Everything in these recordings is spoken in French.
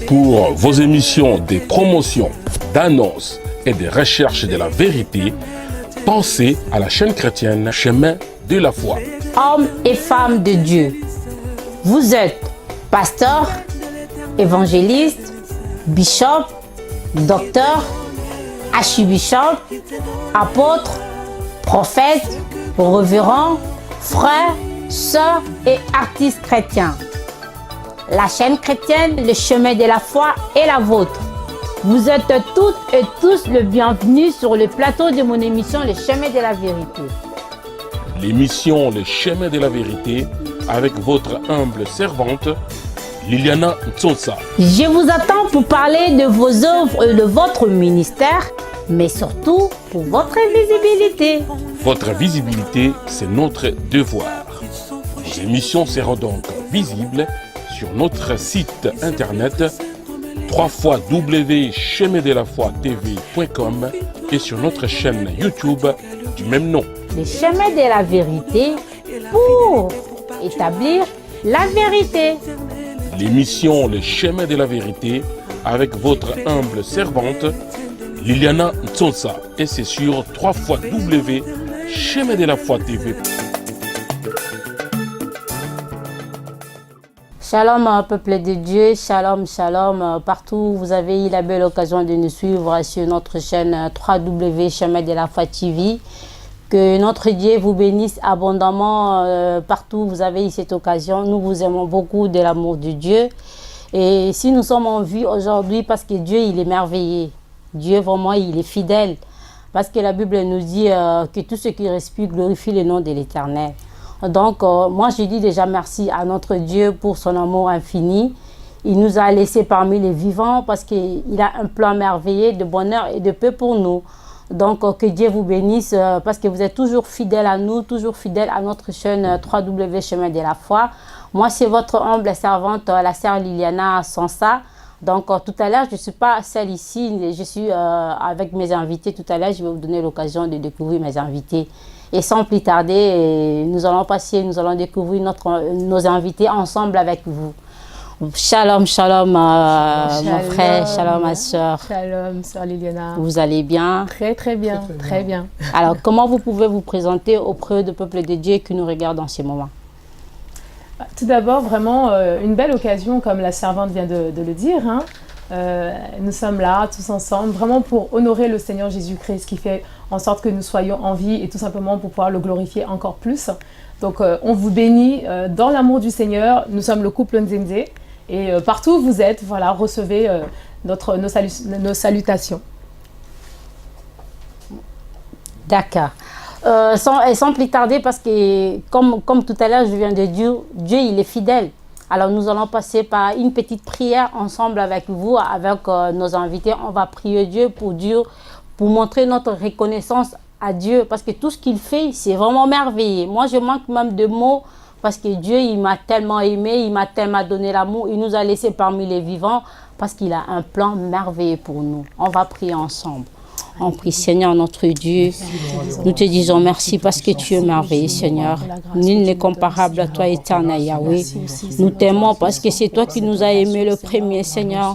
Pour vos émissions des promotions, d'annonces et des recherches de la vérité, pensez à la chaîne chrétienne Chemin de la foi. Hommes et femmes de Dieu, vous êtes pasteur, évangéliste, bishop, docteur, archibishop, apôtre, prophète, révérend, frère, sœur et artiste chrétien. La chaîne chrétienne, le chemin de la foi est la vôtre. Vous êtes toutes et tous le bienvenu sur le plateau de mon émission Le chemin de la vérité. L'émission Le chemin de la vérité avec votre humble servante Liliana Ntsonsa. Je vous attends pour parler de vos œuvres et de votre ministère, mais surtout pour votre visibilité. Votre visibilité, c'est notre devoir. Vos émissions seront donc visibles sur notre site internet www.chemindelafoitv.com et sur notre chaîne YouTube du même nom. Le chemin de la vérité pour établir la vérité. L'émission Le chemin de la vérité avec votre humble servante Liliana Ntsonsa et c'est sur www.chemindelafoitv. Shalom, peuple de Dieu, shalom, shalom. Partout où vous avez eu la belle occasion de nous suivre sur notre chaîne www.chemindelafoitv. Que notre Dieu vous bénisse abondamment partout où vous avez eu cette occasion. Nous vous aimons beaucoup de l'amour de Dieu. Et si nous sommes en vie aujourd'hui, parce que Dieu, il est merveilleux. Dieu, vraiment, il est fidèle. Parce que la Bible nous dit que tout ce qui respire glorifie le nom de l'Éternel. Donc, moi, je dis déjà merci à notre Dieu pour son amour infini. Il nous a laissés parmi les vivants parce qu'il a un plan merveilleux de bonheur et de paix pour nous. Donc, que Dieu vous bénisse parce que vous êtes toujours fidèles à nous, toujours fidèles à notre chaîne www Chemin de la foi. Moi, c'est votre humble servante, la sœur Liliana Ntsonsa. Donc, tout à l'heure, je ne suis pas seule ici, je suis avec mes invités. Tout à l'heure, je vais vous donner l'occasion de découvrir mes invités. Et sans plus tarder, nous allons découvrir nos invités ensemble avec vous. Shalom, shalom, mon frère, shalom ma soeur. Shalom, sœur Liliana. Vous allez bien? Très, très bien, très bien. Alors, comment vous pouvez vous présenter auprès du peuple de Dieu qui nous regarde en ce moment? Tout d'abord, vraiment, une belle occasion, comme la servante vient de le dire. Hein. Nous sommes là, tous ensemble, vraiment pour honorer le Seigneur Jésus-Christ, qui fait en sorte que nous soyons en vie et tout simplement pour pouvoir le glorifier encore plus. Donc, on vous bénit dans l'amour du Seigneur. Nous sommes le couple Nzenze. Et partout où vous êtes, voilà, recevez nos salutations. D'accord. Sans plus tarder, parce que comme tout à l'heure, je viens de dire, Dieu, il est fidèle. Alors, nous allons passer par une petite prière ensemble avec vous, avec nos invités. On va prier Dieu pour montrer notre reconnaissance à Dieu, parce que tout ce qu'il fait, c'est vraiment merveilleux. Moi, je manque même de mots, parce que Dieu, il m'a tellement aimé, il m'a tellement donné l'amour, il nous a laissés parmi les vivants, parce qu'il a un plan merveilleux pour nous. On va prier ensemble. On prie, Seigneur notre Dieu, nous te disons merci parce que tu es merveilleux, Seigneur. Nul n'est comparable à toi, éternel Yahweh. Nous t'aimons parce que c'est toi qui nous as aimés le premier, Seigneur.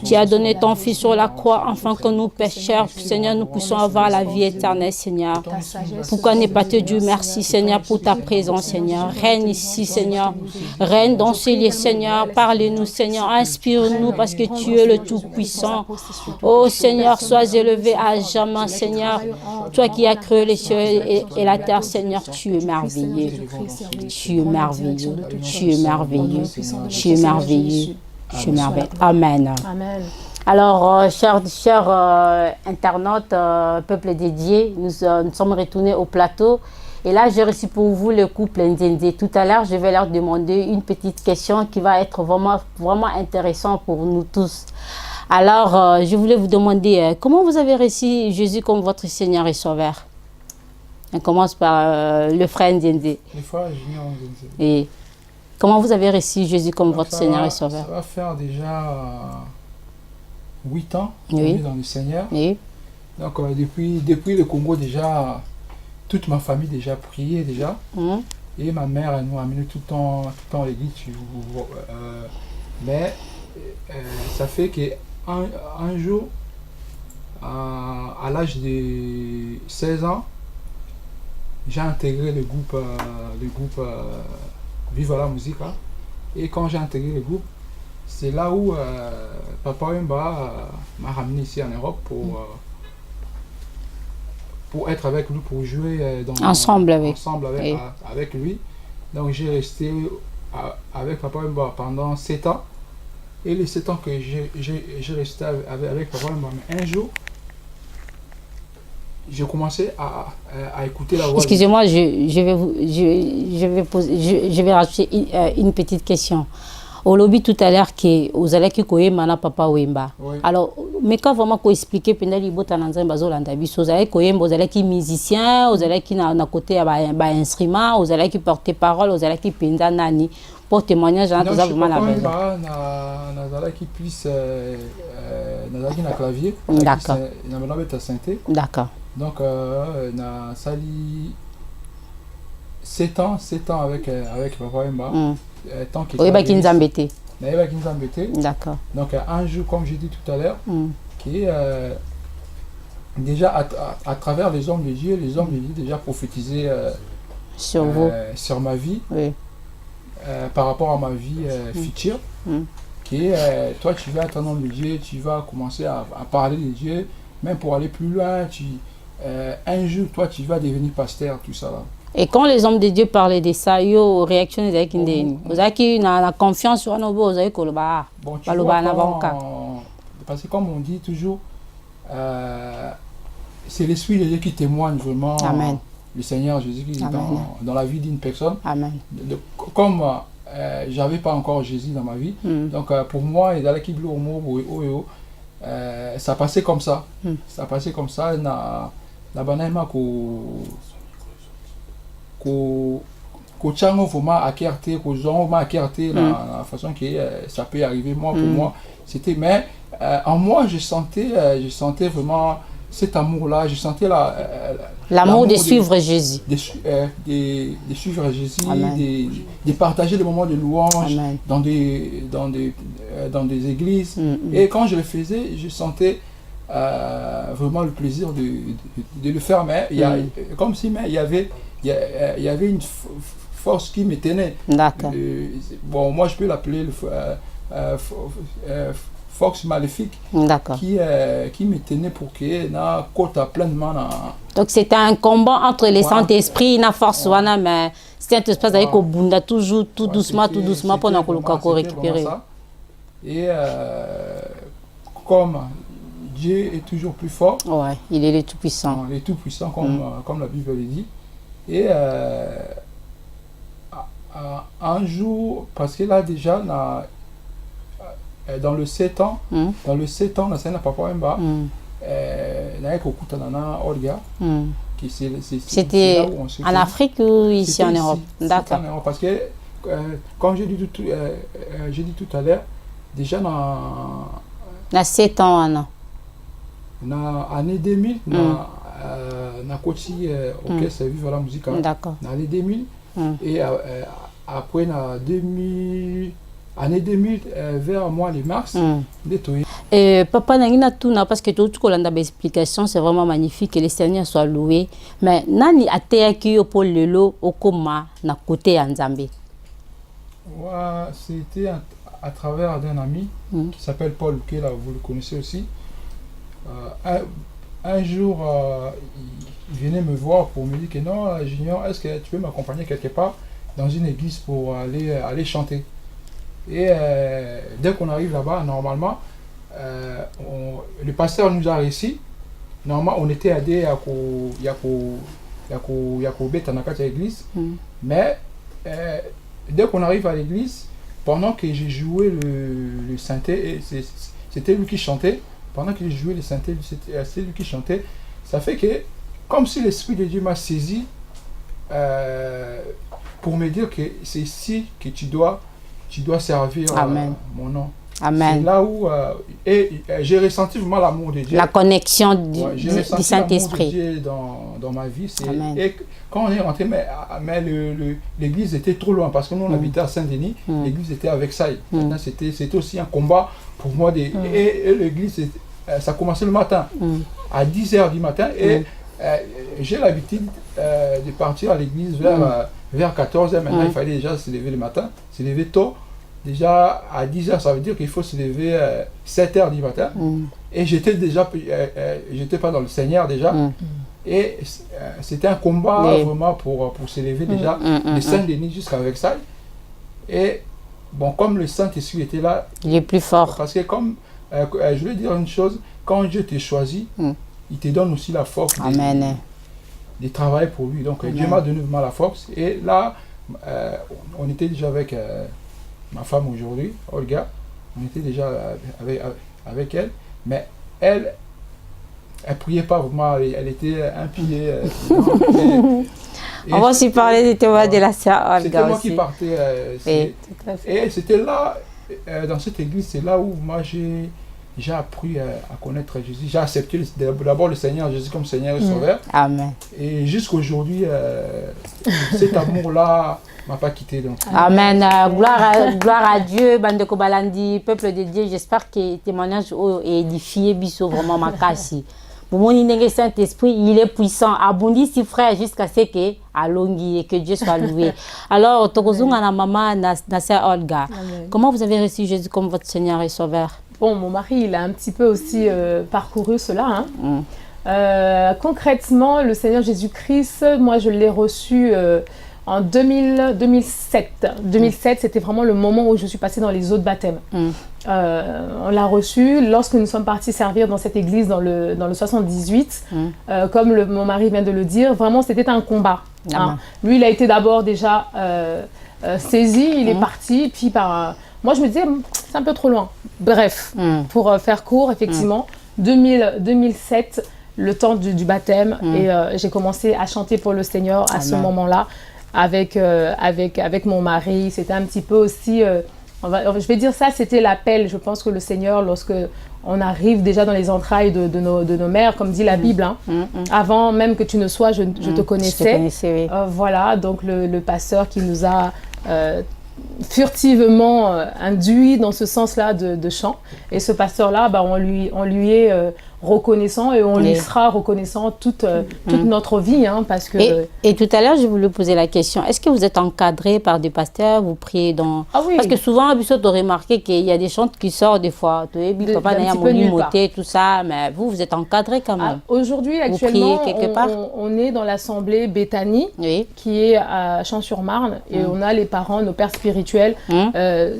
Tu as donné ton Fils sur la croix afin que nous, pécheurs, Seigneur, nous puissions avoir la vie éternelle, Seigneur. Pourquoi ne pas te dire merci, Seigneur, pour ta présence, Seigneur. Règne ici, Seigneur. Règne dans ce lieu, Seigneur. Parle-nous, Seigneur. Inspire-nous parce que tu es le Tout-Puissant. Oh, Seigneur, sois élevé à jamais, Seigneur. Toi qui as créé les cieux et la terre, Seigneur, tu es merveilleux. Tu es merveilleux. Tu es merveilleux. Tu es merveilleux. Tu es merveilleux. Amen. Amen. Alors, chers internautes, peuple dédié, nous sommes retournés au plateau. Et là, j'ai reçu pour vous le couple Nzenze. Tout à l'heure, je vais leur demander une petite question qui va être vraiment intéressante pour nous tous. Alors, je voulais vous demander, comment vous avez reçu Jésus comme votre Seigneur et Sauveur? On commence par le frère Nzenze. Le frère Junior Nzenze. Et comment vous avez reçu Jésus comme votre Seigneur et Sauveur? Ça va faire déjà 8 ans oui. Dans le Seigneur. Oui. Donc, depuis le Congo, déjà, toute ma famille déjà priait déjà. Et ma mère, elle nous a amené tout le temps à l'église. Mais ça fait qu'un jour, à l'âge de 16 ans, j'ai intégré le groupe Viva la Musica. Et quand j'ai intégré le groupe, c'est là où Papa Wemba m'a ramené ici en Europe pour être avec lui, pour jouer ensemble avec lui. Donc j'ai resté avec Papa Wemba pendant 7 ans. Et les 7 ans que j'ai resté avec Papa Wemba, mais un jour, j'ai commencé à écouter la voix. Excusez-moi, je vais rajouter une petite question. Au lobby tout à l'heure que vous allez que koye mana Papa Wemba. Oui. Alors, mais quand vraiment qu'on expliquer pendant les bottes en anglais bazo landabi, vous allez koye, vous allez qui musicien, vous allez qui na côté ba instrument, vous allez qui porter parole, vous allez qui pinda nani pour témoignage dans tout ça vraiment la belle. Na allez qui puisse na qui na clavier. D'accord. Na maintenant beta synthé. D'accord. Donc na sali 7 ans avec Papa Wemba. Tant qu'il oui, bah qui nous embêtait. D'accord. Donc un jour, comme j'ai dit tout à l'heure, qui déjà à travers les hommes de Dieu, déjà prophétisé sur vous, sur ma vie, oui. Par rapport à ma vie future, qui est toi tu vas être un homme de Dieu, tu vas commencer à parler de Dieu, même pour aller plus loin, un jour toi tu vas devenir pasteur, tout ça là. Et quand les hommes de Dieu parlaient de ça, ils réactionnaient avec une déni. Vous avez la confiance sur nous, vous avez que le bas. Bon, tu vois, parce que comme on dit toujours, c'est l'Esprit de Dieu qui témoigne vraiment. Amen. Le Seigneur Jésus qui est dans la vie d'une personne. Amen. Comme j'avais pas encore Jésus dans ma vie, donc pour moi, et dans l'équipe Lomo, ça passait comme ça. Ça passait comme ça. La banane ko chango vraiment akerte ko zongo akerte la façon que ça peut arriver pour moi c'était mais en moi je sentais vraiment cet amour là, je sentais l'amour de suivre Jésus, de suivre Jésus, de partager des moments de louange dans des églises. Et quand je le faisais, je sentais vraiment le plaisir de le faire, mais comme si il y avait une force qui me tenait. D'accord. Bon, moi je peux l'appeler force maléfique. D'accord. Qui me tenait pour que na côte pleinement. Donc c'était un combat entre les Saint-Esprit et la force mais c'était un espace avec au bunda toujours tout doucement pour nous récupérer. Et comme Dieu est toujours plus fort. Ouais, il est le tout-puissant. Il est tout-puissant comme la Bible le dit. Et un jour, parce que là déjà, dans le 7 ans, la scène n'a pas Wemba, c'était en Afrique ou ici en Europe? D'accord. Parce que, comme j'ai dit tout à l'heure, déjà dans 7 ans, non? Dans l'année 2000, na côté orchestre Viva la Musica. D'accord. Dans l'année 2000 et après année 2000 vers mois de mars et papa nangina tuna parce que tout kolanda explication c'est vraiment magnifique que le Seigneur soit loué, mais nani ateyaki yo pour lelo okoma na côté ya Nzambe? C'était à travers d'un ami qui s'appelle Paul Kela, vous le connaissez aussi. Un jour, il venait me voir pour me dire que non, Junior, est-ce que tu peux m'accompagner quelque part dans une église pour aller chanter? Et dès qu'on arrive là-bas, normalement, le pasteur nous a réussi. Normalement, on était aidé à l'église. Mais dès qu'on arrive à l'église, pendant que j'ai joué le synthé, c'était lui qui chantait. Pendant que j'ai joué le synthé, c'est lui qui chantait. Ça fait que, comme si l'Esprit de Dieu m'a saisi pour me dire que c'est ici que tu dois servir mon nom. Amen. C'est là où j'ai ressenti vraiment l'amour de Dieu. La connexion du Saint-Esprit. L'amour de Dieu dans ma vie. Et quand on est rentré, mais l'église était trop loin parce que nous on habitait à Saint-Denis, l'église était à Versailles. C'était aussi un combat pour moi. Et l'église, ça commençait le matin, à 10h du matin. Et j'ai l'habitude de partir à l'église vers 14h. Maintenant, il fallait déjà se lever le matin, se lever tôt. Déjà à 10h, ça veut dire qu'il faut se lever 7h du matin. Et j'étais pas dans le Seigneur déjà. Et c'était un combat vraiment pour se lever déjà de Saint-Denis jusqu'à Versailles. Et bon, comme le Saint-Esprit était là, il est plus fort. Parce que comme, je vais dire une chose, quand Dieu te choisit, il te donne aussi la force de travailler pour lui. Donc Dieu m'a donné vraiment la force. Et là, on était déjà avec ma femme aujourd'hui, Olga. On était déjà avec elle. Mais elle priait pas vraiment. Elle était un pied. On va aussi parler du témoignage de la sœur Olga. C'était moi qui partais. Et c'était là, dans cette église, c'est là où moi j'ai appris à connaître Jésus. J'ai accepté d'abord le Seigneur Jésus comme Seigneur et Sauveur. Amen. Et jusqu'aujourd'hui, cet amour-là m'a pas quitté. Donc. Amen. Gloire à Dieu, Bandeko Balandi, peuple de Dieu. J'espère que le témoignage est édifié, biso vraiment makasi. Mon Saint-Esprit, il est puissant. Abondi si frère jusqu'à ce que Alongi et que Dieu soit loué. Alors, Tokozunga na maman na sœur Olga. Comment vous avez reçu Jésus comme votre Seigneur et Sauveur? Bon, mon mari, il a un petit peu aussi parcouru cela. Concrètement, le Seigneur Jésus-Christ, moi, je l'ai reçu en 2007. 2007, c'était vraiment le moment où je suis passée dans les eaux de baptême. On l'a reçu lorsque nous sommes partis servir dans cette église dans le 78. Comme mon mari vient de le dire, vraiment, c'était un combat. Lui, il a été d'abord déjà saisi, il est parti, puis moi, je me disais, c'est un peu trop loin. Bref, pour faire court, effectivement, 2007, le temps du baptême, et j'ai commencé à chanter pour le Seigneur à ce moment-là, avec mon mari. C'était un petit peu aussi, je vais dire ça, c'était l'appel. Je pense que le Seigneur, lorsque on arrive déjà dans les entrailles de nos mères, comme dit la Bible, avant même que tu ne sois, je te connaissais. Voilà, donc le pasteur qui nous a furtivement induit dans ce sens-là de chant. Et ce pasteur-là, on lui est reconnaissant et on lui sera reconnaissant toute notre vie. Parce que, et tout à l'heure, je voulais poser la question, est-ce que vous êtes encadré par des pasteurs, vous priez dans... oui. Parce que souvent, tu as remarqué qu'il y a des chants qui sortent des fois, papa n'a pas tout ça, mais vous êtes encadré quand même. Aujourd'hui, actuellement, on est dans l'assemblée Béthanie, qui est à Champs-sur-Marne, et on a les parents, nos pères spirituels,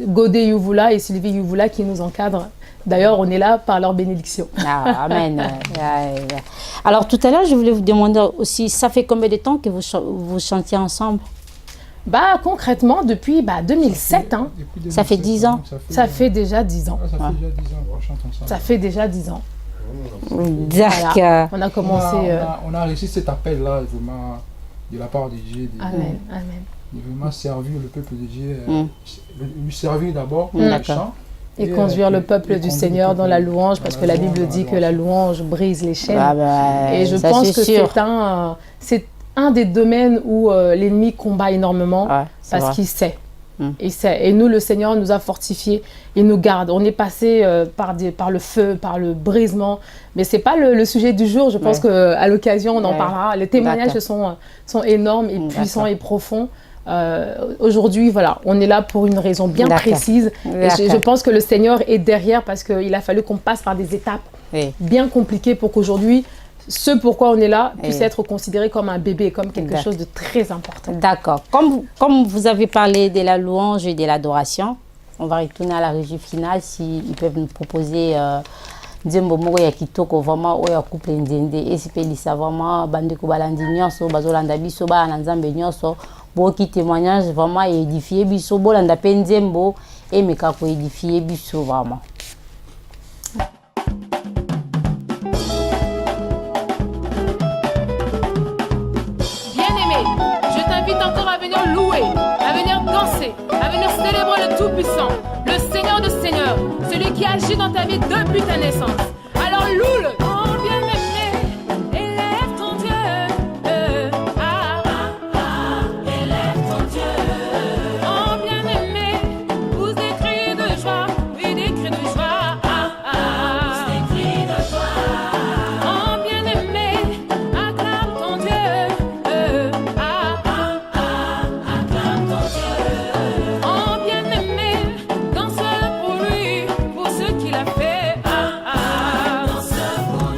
Godé Youvula et Sylvie Youvula qui nous encadrent. D'ailleurs, on est là par leur bénédiction. Amen. Alors, tout à l'heure, je voulais vous demander aussi, ça fait combien de temps que vous chantiez ensemble? Concrètement, depuis 2007. Ça fait 10 ans. Ça fait déjà 10 ans. Ça fait déjà 10 ans. D'accord. Voilà. On a commencé... On a reçu cet appel-là, vraiment, de la part de Dieu. Amen. De vraiment servir le peuple de Dieu. Lui servir d'abord pour le chant. Et conduire le peuple du Seigneur dans la louange, parce que la Bible dit que la louange brise les chaînes. Et je pense que c'est un des domaines où l'ennemi combat énormément, parce qu'il sait. Il sait. Et nous, le Seigneur nous a fortifiés, il nous garde. On est passé par le feu, par le brisement, mais ce n'est pas le sujet du jour. Je pense qu'à l'occasion, on en parlera. Les témoignages sont énormes et puissants et profonds. Aujourd'hui, voilà, on est là pour une raison bien précise. Et je pense que le Seigneur est derrière parce qu'il a fallu qu'on passe par des étapes bien compliquées pour qu'aujourd'hui, ce pourquoi on est là puisse être considéré comme un bébé, comme quelque chose de très important. D'accord. Comme vous avez parlé de la louange et de l'adoration, on va retourner à la régie finale s'ils peuvent nous proposer nzembo moko ya kitoko vraiment oya couple nzende esipelisa vraiment bandeko balandi nyonso bazolanda biso ba na nzambe nyonso boki témoignage vraiment édifier biso bolanda pe nzembo et meka ko édifier biso vraiment. Bien-aimé, je t'invite encore à venir louer, à venir danser, à venir célébrer le Tout-Puissant, le Seigneur de Seigneurs, celui agit dans ta vie depuis ta naissance. Alors loue-le. Oh bien-aimé, élève ton Dieu. Élève ton Dieu. Oh bien-aimé, pousse des cris de joie, oui des cris de joie. Pousse des cris de joie. Oh bien-aimé, acclame ton Dieu. Acclame ton Dieu. Oh bien-aimé, danse pour lui, pour ce qu'il a fait. Danse pour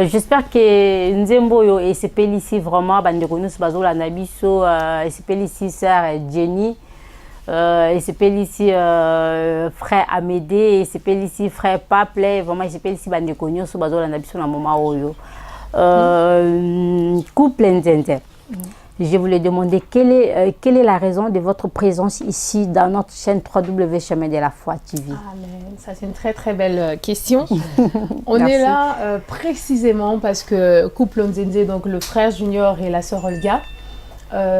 J'espère que Nzembo et c'est ici vraiment bandeko nous bazo la nabiso et c'est ici sœur Jenny et c'est ici frère Amédée et c'est ici frère Paple vraiment c'est ici bandeko nous bazo la nabiso na moment oyo couple Nzenze. Je voulais demander quelle est la raison de votre présence ici dans notre chaîne www Chemin de la Foi TV. Amen. Ça, c'est une très très belle question. On est là précisément parce que couple Nzenze, donc le frère Junior et la sœur Olga,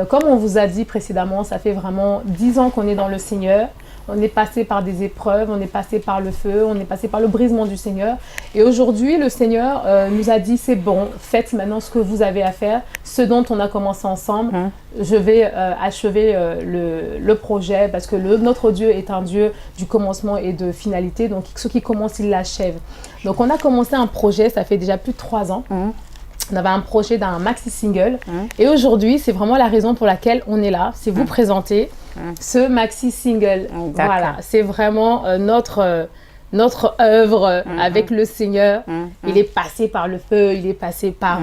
comme on vous a dit précédemment, ça fait vraiment 10 ans qu'on est dans le Seigneur. On est passé par des épreuves, on est passé par le feu, on est passé par le brisement du Seigneur. Et aujourd'hui, le Seigneur nous a dit, c'est bon, faites maintenant ce que vous avez à faire, ce dont on a commencé ensemble. Je vais achever le projet parce que notre Dieu est un Dieu du commencement et de finalité. Donc, ce qui commence, il l'achève. Donc, on a commencé un projet, ça fait déjà plus de 3 ans. On avait un projet d'un maxi-single. Et aujourd'hui, c'est vraiment la raison pour laquelle on est là. C'est vous présenter ce maxi-single. Voilà, c'est vraiment notre œuvre avec le Seigneur. Il est passé par le feu, il est passé par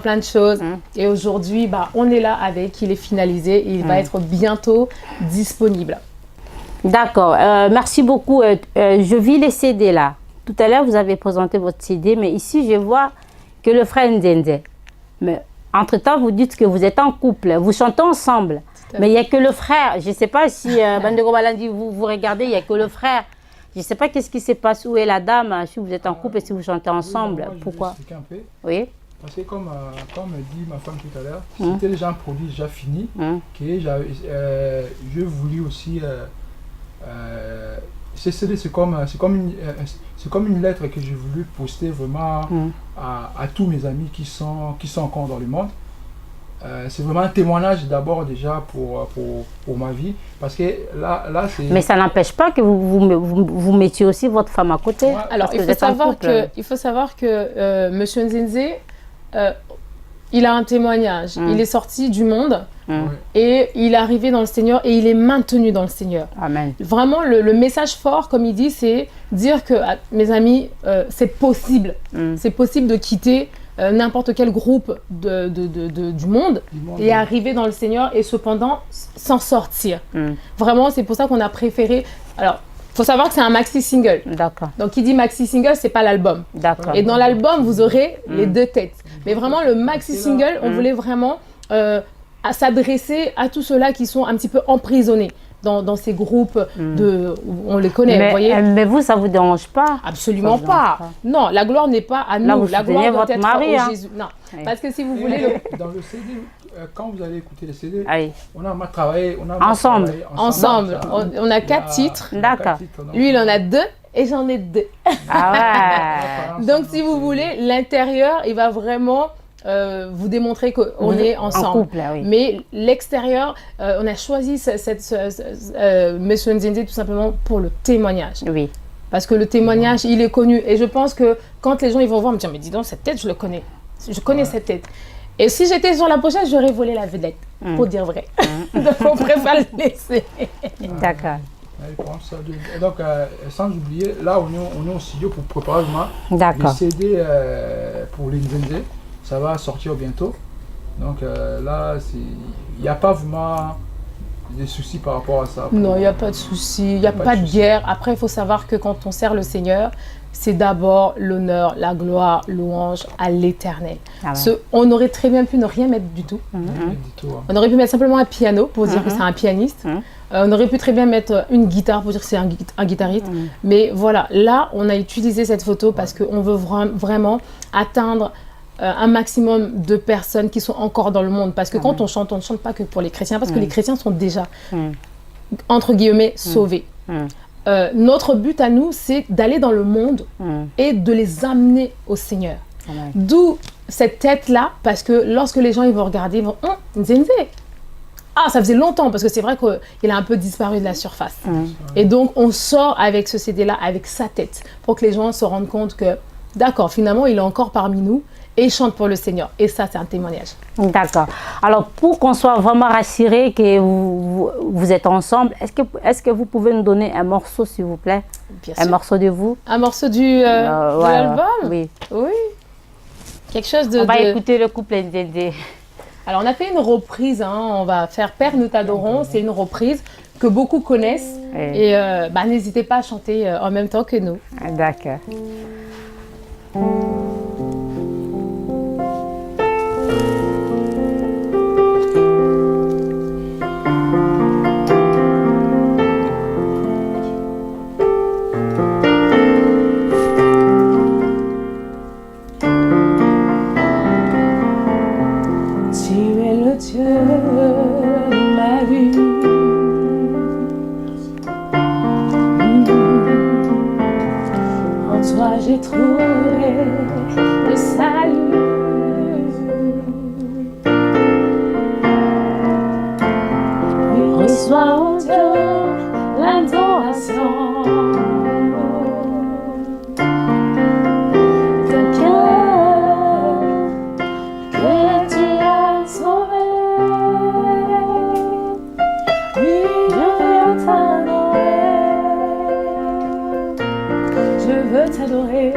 plein de choses. Et aujourd'hui, on est là avec, il est finalisé et il va être bientôt disponible. D'accord, merci beaucoup. Je vis les CD là. Tout à l'heure, vous avez présenté votre CD, mais ici, je vois que le frère Nzenze. Mais entre-temps, vous dites que vous êtes en couple, vous chantez ensemble. Mais il n'y a que le frère. Je ne sais pas si Bandeko Balandi, vous regardez, il n'y a que le frère. Je ne sais pas qu'est-ce qui se passe, où est la dame, si vous êtes en couple et si vous chantez ensemble. Oui, pourquoi? Je vais expliquer un peu. Oui. Parce que comme dit ma femme tout à l'heure, c'était déjà un produit déjà fini, que je voulais aussi... c'est comme une lettre que j'ai voulu poster vraiment à tous mes amis qui sont encore dans le monde. C'est vraiment un témoignage d'abord déjà pour ma vie, parce que là c'est... Mais ça n'empêche pas que vous mettiez aussi votre femme à côté. Ouais. Alors il faut savoir que Monsieur Nzenze, il a un témoignage. Il est sorti du monde et il est arrivé dans le Seigneur et il est maintenu dans le Seigneur. Amen. Vraiment, le message fort, comme il dit, c'est dire que, mes amis, c'est possible. C'est possible de quitter n'importe quel groupe du monde et arriver dans le Seigneur et cependant s'en sortir. Vraiment, c'est pour ça qu'on a préféré... Alors, il faut savoir que c'est un maxi-single. D'accord. Donc, qui dit maxi-single, c'est pas l'album. D'accord. Et dans l'album, vous aurez les deux têtes. Mais vraiment, le maxi-single, on voulait vraiment s'adresser à tous ceux-là qui sont un petit peu emprisonnés dans ces groupes on les connaît, vous voyez. Mais vous, ça ne vous dérange pas? Absolument pas. Non, la gloire n'est pas à nous. Là, vous la gloire doit être mari, au Jésus. Non, parce que si vous voulez... Dans le CD, quand vous allez écouter le CD, Aïe. on a travaillé ensemble. On a 4 titres. D'accord. Lui, il en a 2 et j'en ai 2. Ah ouais. Donc, si vous voulez, l'intérieur, il va vraiment... vous démontrer qu'on est ensemble. En couple, oui. Mais l'extérieur, on a choisi Monsieur Nzenze tout simplement pour le témoignage. Oui. Parce que le témoignage, il est connu. Et je pense que quand les gens ils vont voir, ils me disent, mais dis donc, cette tête, je le connais. Je connais cette tête. Et si j'étais sur la pochette, j'aurais volé la vedette, pour dire vrai. Donc, on préfère le laisser. D'accord. Donc, sans oublier, là, on est au studio pour préparer le CD pour les Nzenze. Ça va sortir bientôt. Donc là, il n'y a pas vraiment de soucis par rapport à ça. Non, il n'y a pas de soucis, il n'y a pas de guerre. Après, il faut savoir que quand on sert le Seigneur, c'est d'abord l'honneur, la gloire, louange à l'Éternel. Ah ouais. On aurait très bien pu ne rien mettre du tout. On aurait pu mettre simplement un piano pour dire que c'est un pianiste. On aurait pu très bien mettre une guitare pour dire que c'est un guitariste. Mais voilà, là, on a utilisé cette photo parce qu'on veut vraiment atteindre un maximum de personnes qui sont encore dans le monde. Parce que quand on ne chante pas que pour les chrétiens, parce que les chrétiens sont déjà, entre guillemets, sauvés. Notre but à nous, c'est d'aller dans le monde et de les amener au Seigneur. D'où cette tête-là, parce que lorsque les gens ils vont regarder, ils vont « Nzenze !» Ah, ça faisait longtemps, parce que c'est vrai qu'il a un peu disparu de la surface. Et donc, on sort avec ce CD-là, avec sa tête, pour que les gens se rendent compte que, d'accord, finalement, il est encore parmi nous, et il chante pour le Seigneur. Et ça, c'est un témoignage. D'accord. Alors, pour qu'on soit vraiment rassuré que vous êtes ensemble, est-ce que vous pouvez nous donner un morceau, s'il vous plaît? Bien sûr. Un morceau de vous? Un morceau de l'album? Oui. Oui. Quelque chose de... On va écouter le couple Ndende. Alors, on a fait une reprise, hein, on va faire Père, nous t'adorons. C'est une reprise que beaucoup connaissent. Et n'hésitez pas à chanter en même temps que nous. D'accord. Dieu de ma vie. En toi j'ai trouvé le salut. Oui, reçois en Dieu l'adoration. T'adorer,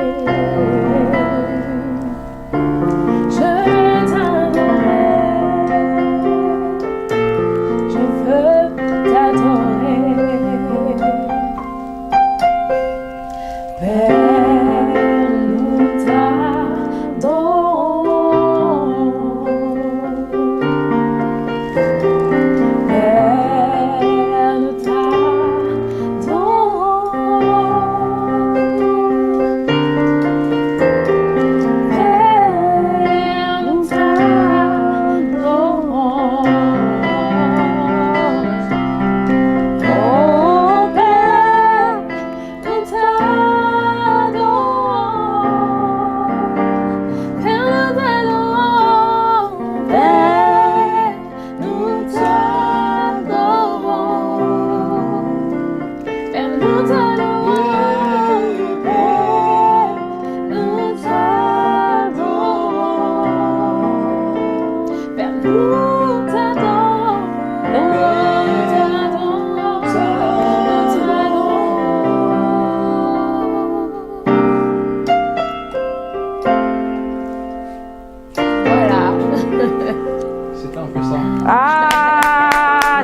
je veux t'adorer, je veux t'adorer, Père, nous t'adorons, Père, nous t'adorons.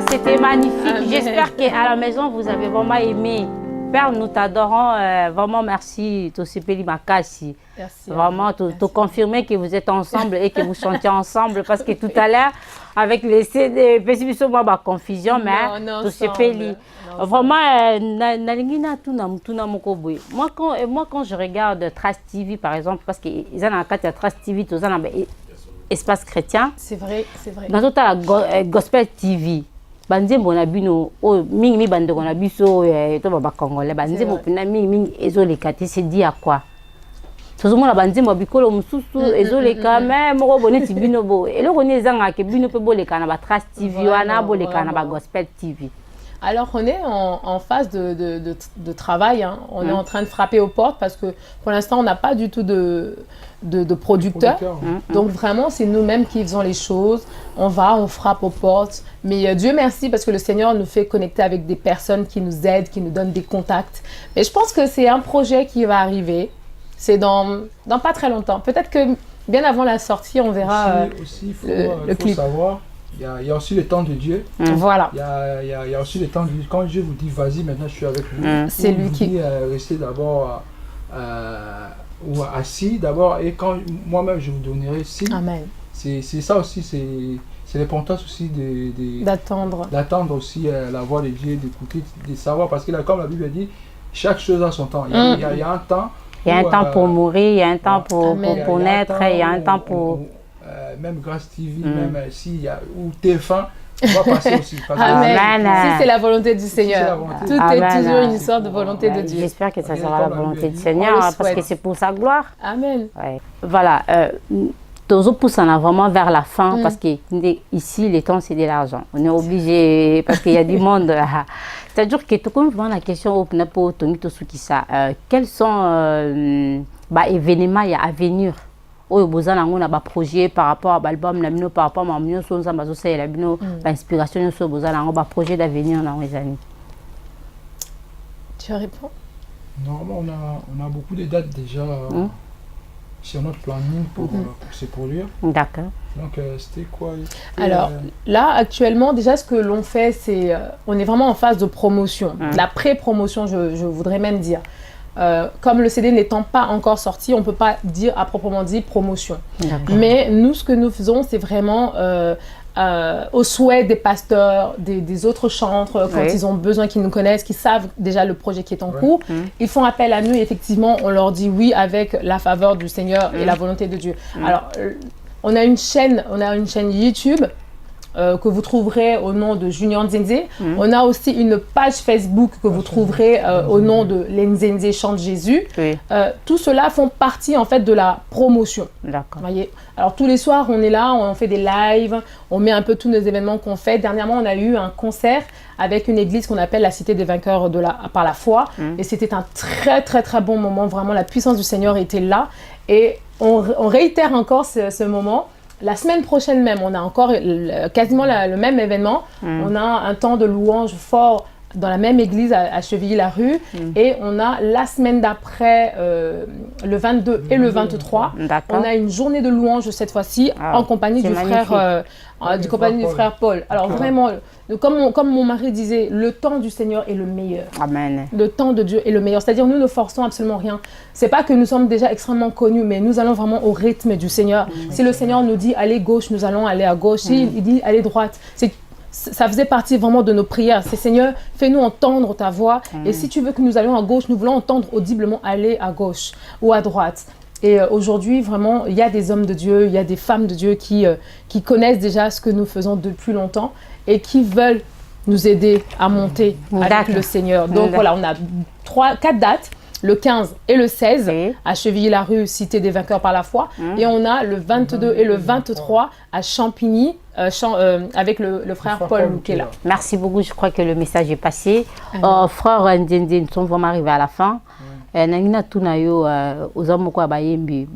C'était magnifique. J'espère qu'à la maison, vous avez vraiment aimé. Père, nous t'adorons. Vraiment, merci. Tosipeli Makasi. Merci. Vraiment, te confirmer que vous êtes ensemble et que vous chantez ensemble. Parce que tout à l'heure, avec les CD, pas confusion, mais Tosipeli. Vraiment, moi, quand je regarde Trace TV, par exemple, parce qu'ils ont un Trace TV, ils ont espace chrétien. C'est vrai, c'est vrai. Dans toute la Gospel TV. Banze bona bino o mingi bande kona biso to baba congolais banze mo pina mingi ezoleka te c'est dit à quoi tozomona banze mo bikolo mususu ezoleka mais moko boneti bino bo eloko ni ezanga ke bino pe boleka na ba Trace TV wana boleka na ba Gospel TV. Alors on est en phase de travail, hein. On est en train de frapper aux portes parce que pour l'instant on n'a pas du tout de producteurs. Donc vraiment c'est nous-mêmes qui faisons les choses. On frappe aux portes. Mais Dieu merci parce que le Seigneur nous fait connecter avec des personnes qui nous aident, qui nous donnent des contacts. Mais je pense que c'est un projet qui va arriver. C'est dans pas très longtemps. Peut-être que bien avant la sortie on verra le clip. Savoir. Il y a aussi le temps de Dieu. Voilà. Il y a aussi le temps de Dieu. Quand Dieu vous dit, vas-y, maintenant je suis avec vous. C'est lui qui dit, restez d'abord ou assis d'abord. Et quand moi-même je vous donnerai signe. Amen. C'est ça aussi, c'est l'importance aussi d'attendre. D'attendre aussi la voix de Dieu, d'écouter, de savoir. Parce que là, comme la Bible dit, chaque chose a son temps. Il y a un temps. Il y a un temps pour mourir, il y a un temps pour naître, il y a un temps pour... même Grâce TV, même s'il y a ou TF1, on va passer aussi. Amen. Si c'est la volonté du Seigneur. Tout est toujours une histoire de volonté de Dieu. J'espère que ça sera la volonté du Seigneur parce que c'est pour sa gloire. Amen. Ouais. Voilà. Tozo pousse en vraiment vers la fin parce que ici, les temps, c'est de l'argent. On est obligé parce qu'il y a du monde. C'est-à-dire que tout comme la question quels sont les événements à venir? Oyo bozana ngona ba projet par rapport à l'album na bino par rapport à mamio so nzamba zo sa la bino ba inspiration so bozana ngo ba projet d'avenir na les amis. Tu réponds? Normalement on a beaucoup de dates déjà sur notre planning pour se produire. D'accord. Donc, c'était quoi? Alors, là, actuellement, déjà, ce que l'on fait, c'est... on est vraiment en phase de promotion. La pré-promotion, je voudrais même dire. Comme le CD n'étant pas encore sorti, on ne peut pas dire à proprement dit promotion. Mais nous, ce que nous faisons, c'est vraiment au souhait des pasteurs, des autres chantres, quand ils ont besoin, qu'ils nous connaissent, qu'ils savent déjà le projet qui est en cours. Ils font appel à nous et effectivement, on leur dit oui avec la faveur du Seigneur et la volonté de Dieu. Alors, on a une chaîne YouTube que vous trouverez au nom de Junior Nzenze. On a aussi une page Facebook que vous trouverez au nom de Les Nzenze Chante Jésus. Tout cela font partie en fait de la promotion. D'accord. Voyez. Alors tous les soirs, on est là, on fait des lives, on met un peu tous nos événements qu'on fait. Dernièrement, on a eu un concert avec une église qu'on appelle la Cité des Vainqueurs par la foi. Et c'était un très très très bon moment. Vraiment, la puissance du Seigneur était là. Et on réitère encore ce moment. La semaine prochaine même, on a encore quasiment le même événement. On a un temps de louange fort dans la même église à Chevilly-la-Rue. Et on a la semaine d'après, le 22 et le 23, on a une journée de louange cette fois-ci en compagnie du frère, Paul. Alors vraiment, comme mon mari disait, le temps du Seigneur est le meilleur. Amen. Le temps de Dieu est le meilleur. C'est-à-dire, nous ne forçons absolument rien. C'est pas que nous sommes déjà extrêmement connus, mais nous allons vraiment au rythme du Seigneur. Si le Seigneur nous dit allez gauche, nous allons aller à gauche. S'il dit allez droite, ça faisait partie vraiment de nos prières. C'est Seigneur, fais-nous entendre ta voix. Et si tu veux que nous allions à gauche, nous voulons entendre audiblement aller à gauche ou à droite. Et aujourd'hui, vraiment, il y a des hommes de Dieu, il y a des femmes de Dieu qui connaissent déjà ce que nous faisons depuis longtemps et qui veulent nous aider à monter avec le Seigneur. Donc voilà, on a 4 dates. Le 15 et le 16 à Chevilly-la-Rue, Cité des Vainqueurs par la foi. Et on a le 22 et le 23 à Champigny avec le frère Paul qui est là. Merci beaucoup, je crois que le message est passé. Frère Nzenze, nous sommes vraiment arrivés à la fin. Nangina tunayo aux hommes quoi bayembi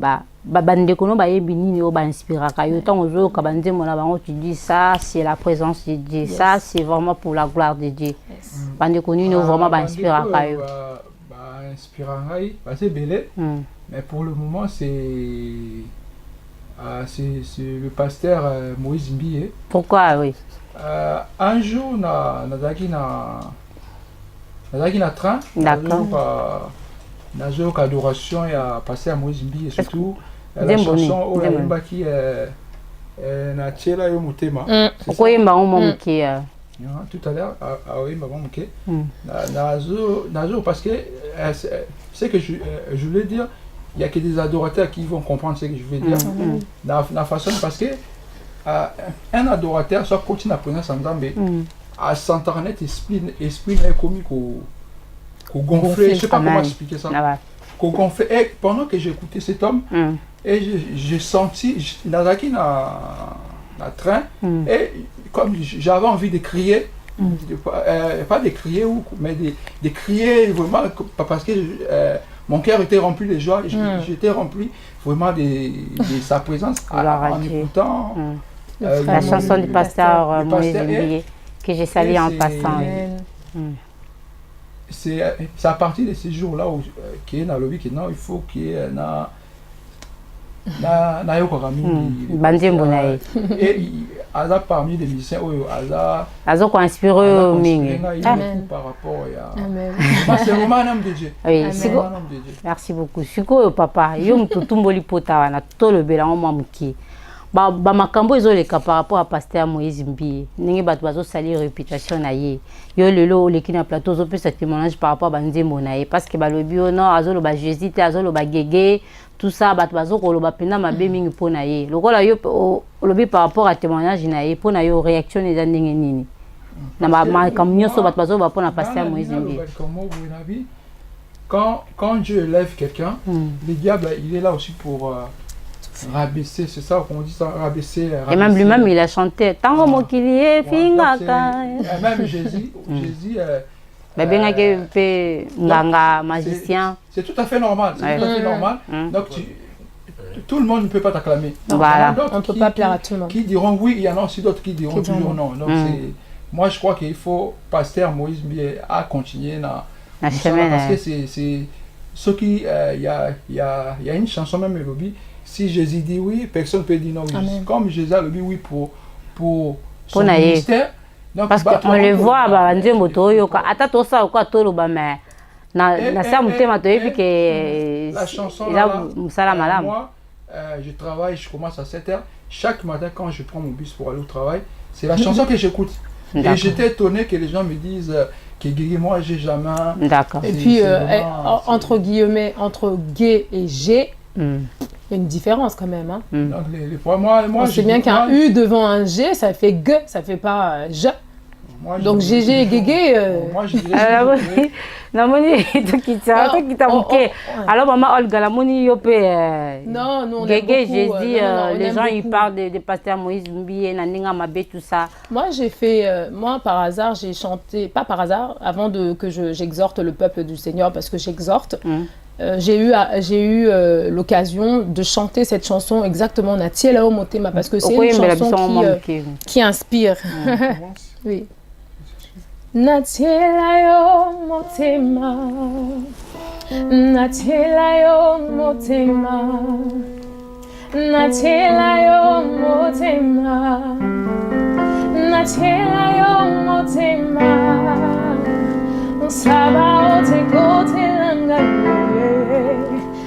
bande kono bayembi nini o ba inspira kayo tant ozo kabande mona bango tu dis ça c'est la présence de Dieu, ça c'est vraiment pour la gloire de Dieu. Bande kono no vraiment ba inspira kayo. Inspirant, c'est belé, mais pour le moment c'est le pasteur Moïse Mbiye. Pourquoi oui? Un jour na train, d'accord. Nazo adoration et a passé à Moïse Mbiye surtout la chanson où la yimba qui na tchela yo mutema. Pourquoi yimba on momuki tout à l'heure oui maman ok nazo parce que c'est que je voulais dire il y a que des adorateurs qui vont comprendre ce que je veux dire la façon parce que un adorateur soit continue à prendre son Nzambe à s'internet esprit est commis qu'au gonfler, je sais pas comment expliquer ça, qu'au gonfler. Et pendant que j'écoutais cet homme et j'ai senti Nazaki na train et comme j'avais envie de crier, pas de crier mais de crier vraiment parce que mon cœur était rempli de joie, j'étais rempli vraiment de sa présence en écoutant la chanson du pasteur Moïse Mbiye que j'ai salué en passant. C'est à partir de ces jours-là qu'il y a dans le lobby il faut qu'il y ait et Aza parmi les musiciens Aza ko inspiré mingi par rapport à c'est vraiment un homme de Dieu. Merci beaucoup. Siko papa yo mtutumboli pota wana tolobela ngoma muki ba makambo ezoleka par rapport à pasteur Moïse Mbiye ningi bato bazo salir réputation na ye yo lelo oleki na plateau zo pesa témoignage par rapport à banzembo na ye parce que balobi ono azolo ba Jésus te azolo ba gege tout ça bato bazo koloba pena mabe mingi pona ye lokola yo olobi par rapport à témoignage na ye pona yo réaction eza ndenge nini na ba makambo nyonso bato bazo ba pona pasteur Moïse Mbiye. Quand Dieu élève quelqu'un, le diable il est là aussi pour rabaisser, c'est ça qu'on dit ça, rabaisser. Et même lui-même il a chanté tango mokili fingaka. Même Jésus nganga magicien. C'est tout à fait normal, c'est tout à fait normal. Donc tout le monde ne peut pas t'acclamer. Voilà. On ne peut pas plaire à tout le monde. Qui diront oui, il y en a aussi d'autres qui diront toujours non. Donc moi je crois qu'il faut pasteur Moïse Mbiye à continuer parce que ce qui, il y a une chanson même mélodie. Si Jésus dit oui, personne ne peut dire non. Oui. Comme Jésus a dit oui pour son ministère. Donc, parce qu'on le voit, bah, Dieu moto yoka. Ata to ça quoi to lo ba mais na ça mutema to epi que la chanson là, moi, je travaille, je commence à 7h. Chaque matin, quand je prends mon bus pour aller au travail, c'est la chanson que j'écoute. Et j'étais étonné que les gens me disent que Guigui, moi, j'ai jamais. D'accord. Et puis, entre guillemets, entre Gué et G, il y a une différence quand même. Hein. Donc, moi, on sait bien qu'un U devant un G, ça fait G, ça fait pas J. Donc GG et Guégué. Moi, je dirais. Namoni to kita muke. Alors maman Olga Lamoni yope. Non, nous on Guégué, j'ai dit les gens ils parlent de pasteur Moïse Mbié, Naninga Mabé, tout ça. Moi j'ai fait moi par hasard, j'ai chanté, pas par hasard, avant que j'exhorte le peuple du Seigneur parce que j'exhorte. J'ai eu l'occasion de chanter cette chanson exactement Natiela Omotema parce que c'est une chanson qui inspire. Oui. Natiela yo motema, Natiela yo motema, Natiela yo motema, Natiela yo motema, Saba ote kote langa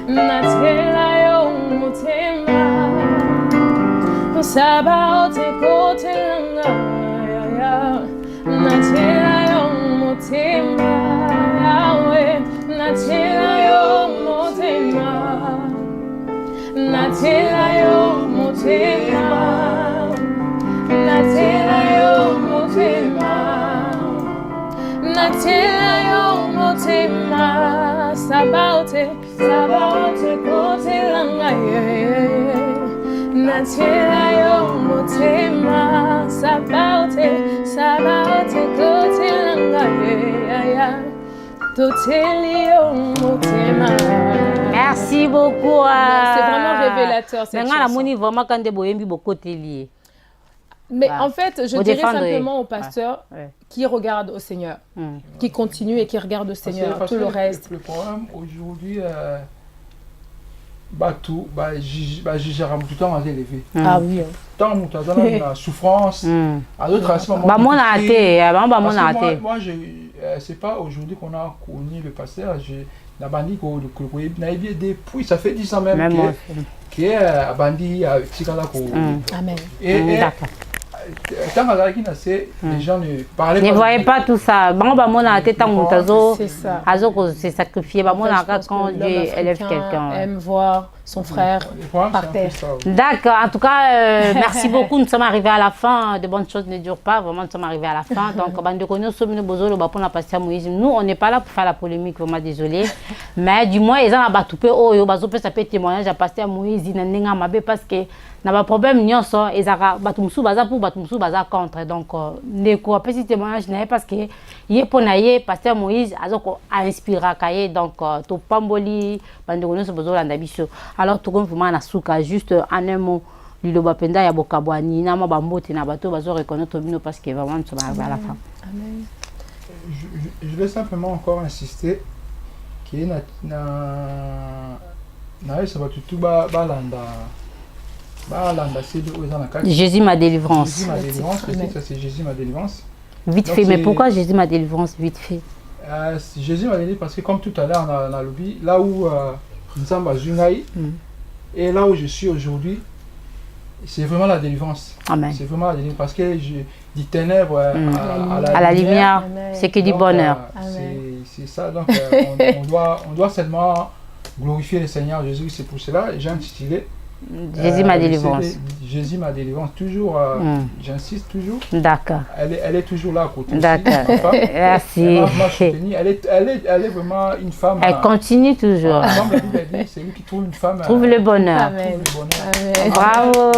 Natiela yo motema, Saba ote kote langa Natiela yo motema, Yahweh, Natiela yo motema, Natiela yo motema, Natiela yo motema, Natiela yo motema, Sabaote kote langa Natiela yo motema, Sabaote kote langa Toteli yo motema. Merci beaucoup. C'est vraiment révélateur cette chanson. La moni vraiment quand des boyembi beaucoup lié. Mais en fait, je dirais simplement au pasteur qui regarde au Seigneur, qui continue et qui regarde au Seigneur, tout le reste. Le problème aujourd'hui, tout le temps élevé. Ah oui. Tant que la souffrance, à d'autres aspects. Moi, c'est pas aujourd'hui qu'on a connu le pasteur. La bandit depuis, ça fait 10 ans même qu'il est à bandit à Tsikala. Amen. Et tant les gens ne parlaient pas. Ne voyaient pas tout ça. C'est ça. C'est sacrifié. Quand Dieu élève quelqu'un. Aime voir son frère par terre. D'accord. En tout cas, merci beaucoup. Nous sommes arrivés à la fin. De bonnes choses ne durent pas. Vraiment, nous sommes arrivés à la fin. Donc, nous, on n'est pas là pour faire la polémique. Vraiment désolé. Mais du moins, ils ont abattoupé. Ça peut témoignage à pasteur Moïse. Parce que n'a pas problème nyonso ezaka batumsu baza pour batumsu baza contre donc ndeko apesi témoignage na parce que ye pona ye pasteur Moïse azoko inspira kaye donc to pamboli bandeko nyonso bozolanda biso alors to vraiment na suka juste en un mot liloba penda ya bokabwani na ma bambote na bato bazo reconnaître bino parce que vraiment nous sommes arrivés à la fin. Amen. Je vais simplement encore insister qu'il na ça va tout balanda. Jésus ma délivrance. Jésus ma délivrance, peut-être que c'est Jésus ma délivrance. Vite fait, mais pourquoi Jésus ma délivrance vite fait? Jésus m'a délivré parce que comme tout à l'heure on a lobby, là où Nzamba Zungaï et là où je suis aujourd'hui, c'est vraiment la délivrance. Amen. C'est vraiment la délivrance parce que du ténèbre à la lumière, c'est que du bonheur. C'est ça, donc on doit seulement glorifier le Seigneur Jésus, c'est pour cela j'ai intitulé Jésus ma délivrance. Jésus ma délivrance, toujours, j'insiste toujours. D'accord. Elle est toujours là à côté. D'accord. Merci. Elle est vraiment une femme. Elle continue toujours. Comme la Bible dit, c'est lui qui trouve une femme. Trouve le bonheur. Amen. Amen. Bravo.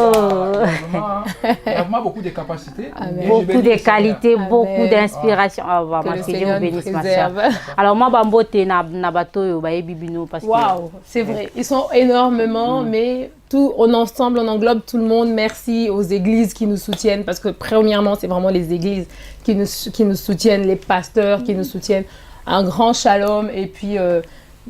Il y a vraiment beaucoup de capacités. Beaucoup de qualités, beaucoup d'inspiration. Que le Seigneur nous préserve. Alors moi, Bambote na bato bibino parce que. Waouh, c'est vrai. Ils sont énormément, mais on englobe tout le monde. Merci aux églises qui nous soutiennent parce que premièrement, c'est vraiment les églises qui nous soutiennent, les pasteurs qui nous soutiennent. Un grand shalom et puis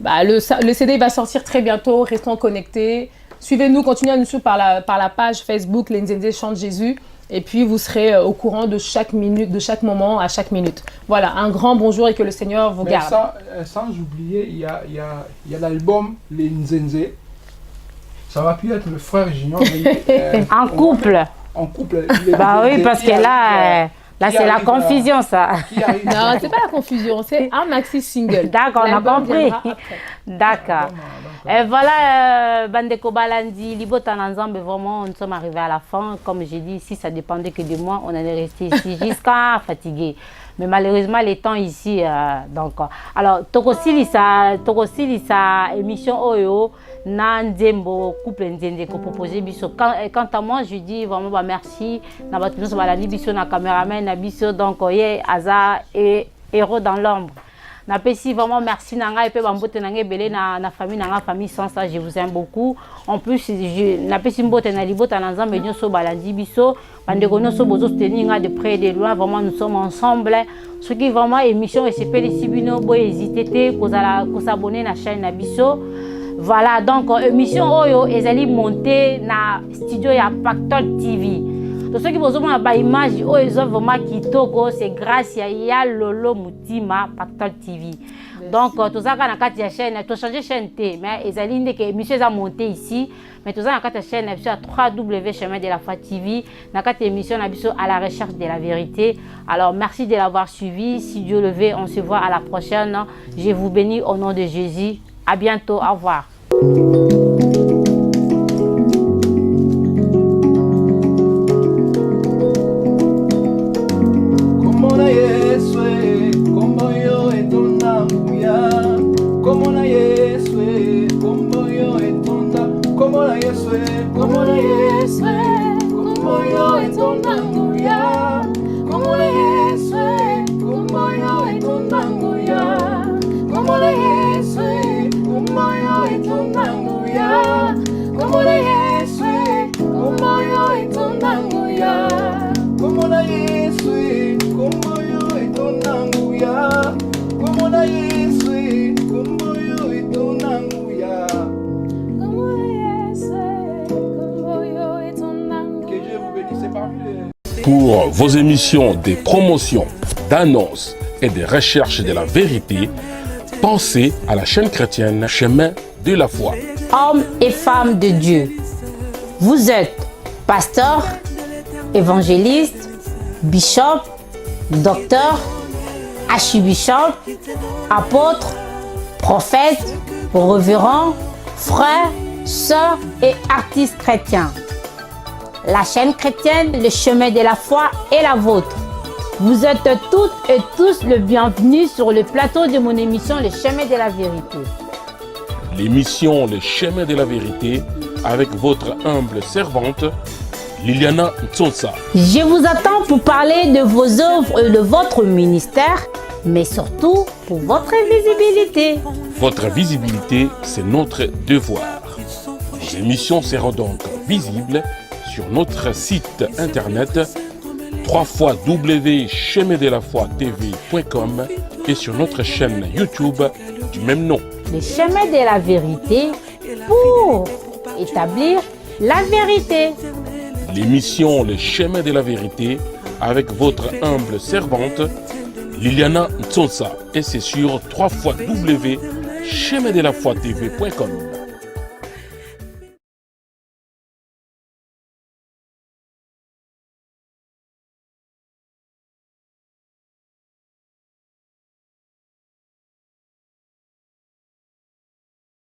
le CD va sortir très bientôt. Restons connectés. Suivez-nous, continuez à nous suivre par la page Facebook Les Nzenzé Chante Jésus. Et puis, vous serez au courant de chaque minute, de chaque moment à chaque minute. Voilà, un grand bonjour et que le Seigneur vous garde. Sans oublier, il y a l'album Les Nzenzé. Ça va plus être le frère Junior. En couple. En couple. Bah oui, parce que là c'est la confusion, ça. Non, c'est pas la confusion, c'est un maxi single. D'accord, on a compris. D'accord. Et voilà, Bandeko Balandi, Libota Nanzambe, vraiment, nous sommes arrivés à la fin. Comme j'ai dit, si ça dépendait que de moi, on allait rester ici jusqu'à fatigué. Mais malheureusement, les temps ici, donc. Alors, Tokosili, sa émission OEO, Nanzembo, couple Nzende, qu'on proposait biso. Quant à moi, je dis vraiment merci. Nabatounos Balandi, biso, na caméraman, na biso, donc, Aza et héros dans l'ombre. Napesi vraiment merci nanga et pe bambote nanga belé na famille sans ça je vous aime beaucoup. En plus je napesi mbote na libota na nzambe nyoso balandi biso bandeko nyoso bozo soutenir nga de près et de loin, vraiment nous sommes ensemble. Ce qui vraiment émission et c'est pas les sibino boy hésiter ko s'abonner na chaîne na biso. Voilà donc émission oyo ezali monter na studio ya Pactol TV. Tous ceux qui vous ont une image, ils ont vraiment kitoko, c'est grâce à Lolo Moutima, Pactol TV. Donc, tout ça, quand on a une chaîne, tu as changé de chaîne, mais ils ont dit que monsieur a monté ici. Mais tout ça, on a une chaîne, sur www Chemin de la Foi TV. On a une émission à la recherche de la vérité. Alors, merci de l'avoir suivi. Si Dieu le veut, on se voit à la prochaine. Je vous bénis au nom de Jésus. À bientôt. Au revoir. Pour vos émissions des promotions, d'annonces et de recherches de la vérité, pensez à la chaîne chrétienne Chemin de la Foi. Hommes et femmes de Dieu, vous êtes pasteur, évangéliste, bishop, docteur, archibishop, apôtre, prophète, révérend, frère, sœur et artiste chrétien. La chaîne chrétienne, le chemin de la foi est la vôtre. Vous êtes toutes et tous le bienvenu sur le plateau de mon émission Le chemin de la vérité. L'émission Le chemin de la vérité avec votre humble servante Liliana Ntsotsa. Je vous attends pour parler de vos œuvres et de votre ministère, mais surtout pour votre visibilité. Votre visibilité, c'est notre devoir. Les émissions seront donc visibles sur notre site internet www.chemindelafoitv.com et sur notre chaîne YouTube du même nom. Le chemin de la vérité pour établir la vérité. L'émission Le chemin de la vérité avec votre humble servante Liliana Ntsotsa et c'est sur www.chemindelafoitv.com.